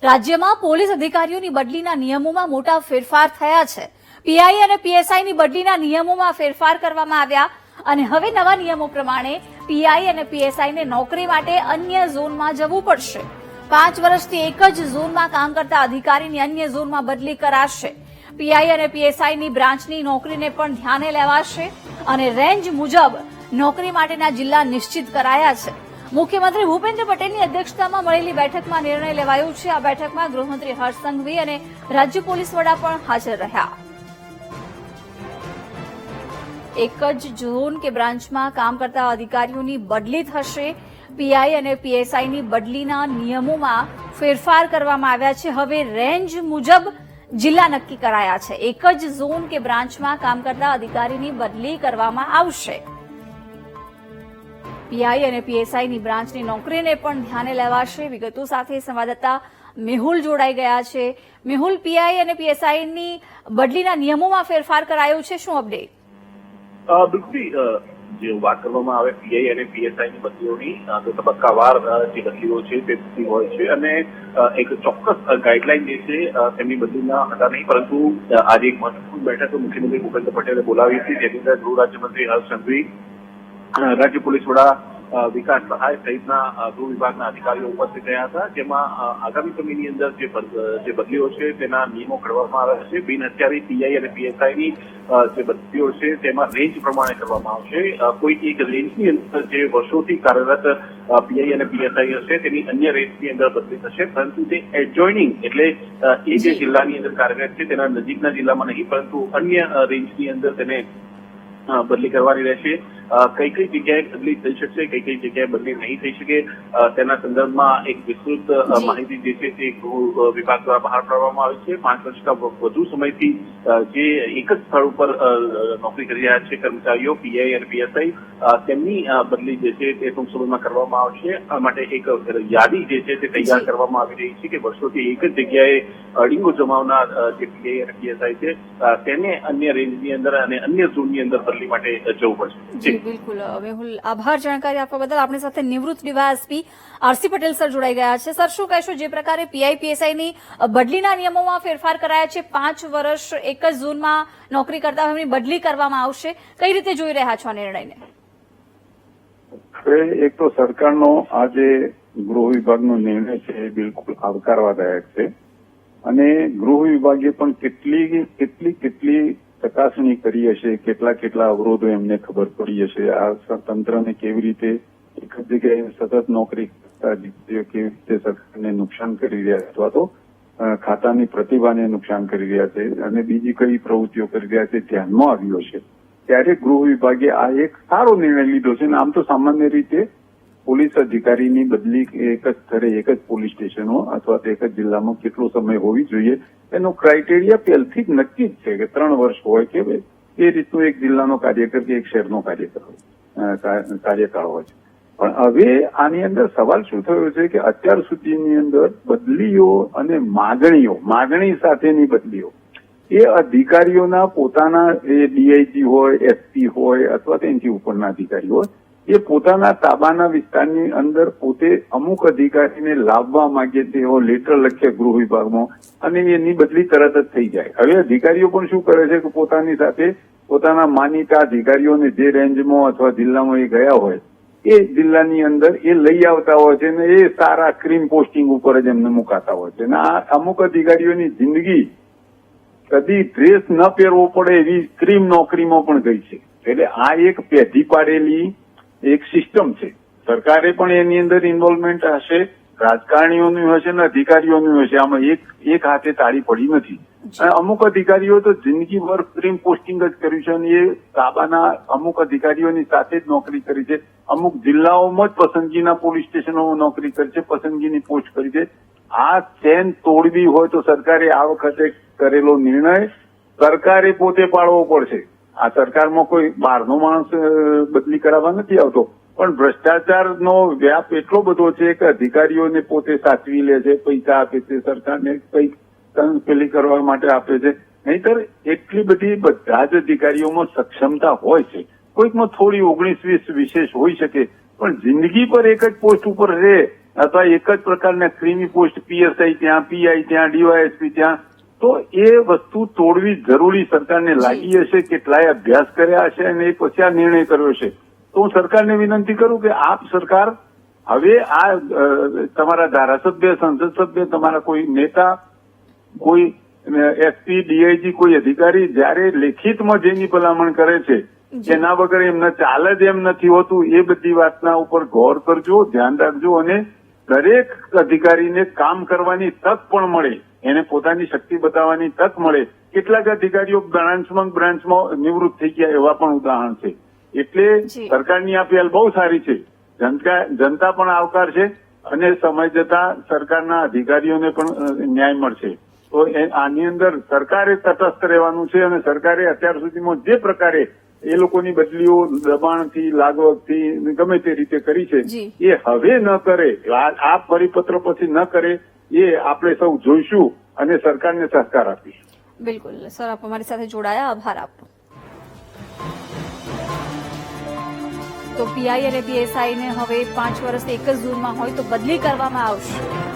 રાજ્યમાં પોલીસ અધિકારીઓની બદલીના નિયમોમાં મોટા ફેરફાર થયા છે। પીઆઈ અને પીએસઆઈની બદલીના નિયમોમાં ફેરફાર કરવામાં આવ્યા અને હવે નવા નિયમો પ્રમાણે પીઆઈ અને પીએસઆઈને નોકરી માટે અન્ય ઝોનમાં જવું પડશે। 5 વર્ષથી એક જ ઝોનમાં કામ કરતા અધિકારીની અન્ય ઝોનમાં બદલી કરાશે। પીઆઈ અને પીએસઆઈની બ્રાન્ચની નોકરીને પણ ધ્યાને લેવાશે અને રેન્જ મુજબ નોકરી માટેના જિલ્લા નિશ્ચિત કરાયા છે। મુખ્યમંત્રી ભૂપેન્દ્ર પટેલની અધ્યક્ષતામાં મળેલી બેઠકમાં નિર્ણય લેવાયો છે। આ બેઠકમાં ગૃહમંત્રી હર્ષ સંઘવી અને રાજ્ય પોલીસ વડા પણ હાજર રહ્યા। એક જ ઝોન કે બ્રાન્ચમાં કામ કરતા અધિકારીઓની બદલી થશે। પીઆઈ અને પીએસઆઈની બદલીના નિયમોમાં ફેરફાર કરવામાં આવ્યા છે। હવે રેન્જ મુજબ જિલ્લા નક્કી કરાયા છે। એક જ ઝોન કે બ્રાન્ચમાં કામ કરતા અધિકારીની બદલી કરવામાં આવશે। પીઆઈ અને પીએસઆઈની બ્રાન્ચની નોકરીને પણ ધ્યાને લેવાશે। વિગતો સાથે સંવાદદાતા મેહુલ જોડાઈ ગયા છે। મેહુલ, પીઆઈ અને પીએસઆઈની બદલીના નિયમોમાં ફેરફાર કરાયો છે, શું અપડેટ? બિલકુલ, જે વાત કરવામાં આવે પીઆઈ અને પીએસઆઈની બદલીઓની, તો તબક્કાવાર જે બદલીઓ છે તે થતી હોય છે અને એક ચોક્કસ ગાઈડલાઈન જે છે તેમની બદલીના હતા નહીં, પરંતુ આજે એક મહત્વપૂર્ણ બેઠક મુખ્યમંત્રી ભૂપેન્દ્ર પટેલે બોલાવી હતી, જેની અંદર ગૃહ રાજ્યમંત્રી હર્ષ સંઘવી, રાજ્ય પોલીસ વડા વિકાસ સહાય સહિતના ગૃહ વિભાગના અધિકારીઓ ઉપસ્થિત રહ્યા હતા, જેમાં આગામી સમયની અંદર જે બદલીઓ છે તેના નિયમો ઘડવામાં આવ્યા છે। બિન હથિયારી પીઆઈ અને પીએસઆઈની જે બદલીઓ છે તેમાં રેન્જ પ્રમાણે કરવામાં આવશે। કોઈ એક રેન્જની અંદર જે વર્ષોથી કાર્યરત પીઆઈ અને પીએસઆઈ હશે તેની અન્ય રેન્જની અંદર બદલી થશે, પરંતુ તે એડજોઇનિંગ એટલે એ જે જિલ્લાની અંદર કાર્યરત છે તેના નજીકના જિલ્લામાં નહીં, પરંતુ અન્ય રેન્જની અંદર તેને બદલી કરવાની રહેશે। કઈ કઈ જગ્યાએ બદલી થઈ શકશે, કઈ કઈ જગ્યાએ બદલી નહીં થઈ શકે, તેના સંદર્ભમાં એક વિસ્તૃત માહિતી જે છે તે ગૃહ વિભાગ દ્વારા બહાર પાડવામાં આવી છે। 5 વર્ષના વધુ સમયથી જે એક જ સ્થળ ઉપર નોકરી કરી રહ્યા છે કર્મચારીઓ પીઆઈ અને પીએસઆઈ, તેમની બદલી જે છે તે ટૂંક સમયમાં કરવામાં આવશે। આ માટે એક યાદી જે છે તે તૈયાર કરવામાં આવી રહી છે કે વર્ષોથી એક જ જગ્યાએ અડીંગો જમાવનાર જે પીઆઈ અને પીએસઆઈ છે તેને અન્ય રેન્જની અંદર અને અન્ય ઝોનની અંદર બદલી માટે જવું પડશે। બિલકુલ મેહુલ, આભાર જાણકારી આપવા બદલ। આપણી સાથે નિવૃત્ત ડીવાયએસપી આરસી પટેલ સર જોડાઈ ગયા છે। સર, શું કહેશો, જે પ્રકારે પીઆઈ પીએસઆઈની બદલીના નિયમોમાં ફેરફાર કરાયા છે, 5 વર્ષ એક જ ઝોનમાં નોકરી કરતા હોય એમની બદલી કરવામાં આવશે, કઈ રીતે જોઈ રહ્યા છો આ નિર્ણયને? એક તો સરકારનો આ જે ગૃહ વિભાગનો નિર્ણય છે એ બિલકુલ આવકારવાદાયક છે અને ગૃહ વિભાગે પણ કેટલી ચકાસણી કરી હશે, કેટલા અવરોધો એમને ખબર પડી હશે, આ તંત્રને કેવી રીતે એક જ જગ્યાએ સતત નોકરી કરતા કેવી રીતે સરકારને નુકસાન કરી રહ્યા અથવા તો ખાતાની પ્રતિભાને નુકસાન કરી રહ્યા છે અને બીજી કઈ પ્રવૃત્તિઓ કરી રહ્યા છે ધ્યાનમાં આવ્યો છે, ત્યારે ગૃહ વિભાગે આ એક સારો નિર્ણય લીધો છે। આમ તો સામાન્ય રીતે પોલીસ અધિકારીની બદલી એક જ સ્થળે એક જ પોલીસ સ્ટેશનો અથવા તો એક જ જિલ્લામાં કેટલો સમય હોવી જોઈએ એનો ક્રાઇટેરિયા પહેલથી જ નક્કી જ છે કે 3 વર્ષ હોય કે એ રીતનું એક જિલ્લાનો કાર્યકર કે એક શહેરનો કાર્યકાળ હોય છે। પણ હવે આની અંદર સવાલ શું થયો છે કે અત્યાર સુધીની અંદર બદલીઓ અને માગણી સાથેની બદલીઓ એ અધિકારીઓના પોતાના એ ડીઆઈજી હોય, એસપી હોય અથવા તેનાથી ઉપરના અધિકારી હોય, એ પોતાના તાબાના વિસ્તારની અંદર પોતે અમુક અધિકારીને લાવવા માંગે તેવો લેટર લખે ગૃહ વિભાગમાં અને એની બદલી તરત જ થઈ જાય। હવે અધિકારીઓ પણ શું કરે છે કે પોતાની સાથે પોતાના માનીતા અધિકારીઓને જે રેન્જમાં અથવા જિલ્લામાં એ ગયા હોય એ જિલ્લાની અંદર એ લઈ આવતા હોય છે અને એ સારા ક્રીમ પોસ્ટિંગ ઉપર જ એમને મુકાતા હોય છે। અને આ અમુક અધિકારીઓની જિંદગી કદી ડ્રેસ ન પહેરવો પડે એવી ક્રીમ નોકરીમાં પણ ગઈ છે। એટલે આ એક પેઢી પાડેલી એક સિસ્ટમ છે। સરકારે પણ એની અંદર ઇન્વોલ્વમેન્ટ હશે, રાજકારણીઓનું હશે ને અધિકારીઓનું હશે, આમાં એક હાથે તાળી પડી નથી। અને અમુક અધિકારીઓ તો જિંદગીભર ક્રીમ પોસ્ટિંગ જ કર્યું છે અને એ તાબાના અમુક અધિકારીઓની સાથે જ નોકરી કરી છે, અમુક જિલ્લાઓમાં જ પસંદગીના પોલીસ સ્ટેશનોમાં નોકરી કરી છે, પસંદગીની પોસ્ટ કરી છે। આ ચેન તોડવી હોય તો સરકારે આ વખતે કરેલો નિર્ણય સરકારે પોતે પાડવો પડશે। આ સરકારમાં કોઈ બહારનો માણસ બદલી કરાવવા નથી આવતો, પણ ભ્રષ્ટાચારનો વ્યાપ એટલો બધો છે કે અધિકારીઓને પોતે સાચવી લે છે, પૈસા આપે છે, સરકારને કંઈક પેલી કરવા માટે આપે છે। નહીતર એટલી બધી બધા જ અધિકારીઓમાં સક્ષમતા હોય છે, કોઈકમાં થોડી 19-20 વિશેષ હોઈ શકે, પણ જિંદગી પર એક જ પોસ્ટ ઉપર રહે અથવા એક જ પ્રકારના ક્રીમી પોસ્ટ પીએસઆઈ ત્યાં, પીઆઈ ત્યાં, ડીવાયએસપી ત્યાં, તો એ વસ્તુ તોડવી જરૂરી સરકારને લાગી હશે, કેટલાય અભ્યાસ કર્યા હશે અને એ પછી આ નિર્ણય કર્યો છે. તો હું સરકારને વિનંતી કરું કે આપ સરકાર હવે આ તમારા ધારાસભ્ય, સંસદ સભ્ય, તમારા કોઈ નેતા, કોઈ એસપી, ડીઆઈજી, કોઈ અધિકારી જયારે લેખિતમાં જેની ભલામણ કરે છે એના વગર એમને ચાલે જ એમ નથી હોતું, એ બધી વાતના ઉપર ગૌર કરજો, ધ્યાન રાખજો અને દરેક અધિકારીને કામ કરવાની તક પણ મળે, એને પોતાની શક્તિ બતાવવાની તક મળે. કેટલાક અધિકારીઓ બ્રાન્ચમાં નિવૃત્ત થઈ ગયા એવા પણ ઉદાહરણ છે. એટલે સરકારની આ પહેલ બહુ સારી છે, જનતા પણ આવકાર છે અને સમય જતા સરકારના અધિકારીઓને પણ ન્યાય મળશે. તો આની અંદર સરકારે તટસ્થ રહેવાનું છે અને સરકારે અત્યાર સુધીમાં જે પ્રકારે એ લોકોની બદલીઓ દબાણથી, લાગવગથી, ગમે તે રીતે કરી છે એ હવે ન કરે, આ પરિપત્ર પછી ન કરે, એ આપણે સૌ જોઈશું અને સરકારને સહકાર આપીશું. બિલકુલ સર, આપ અમારી સાથે જોડાયા, આભાર આપનો. તો પીઆઈ અને પીએસઆઈને હવે 5 વર્ષ એક જ ઝોનમાં હોય તો બદલી કરવામાં આવશે.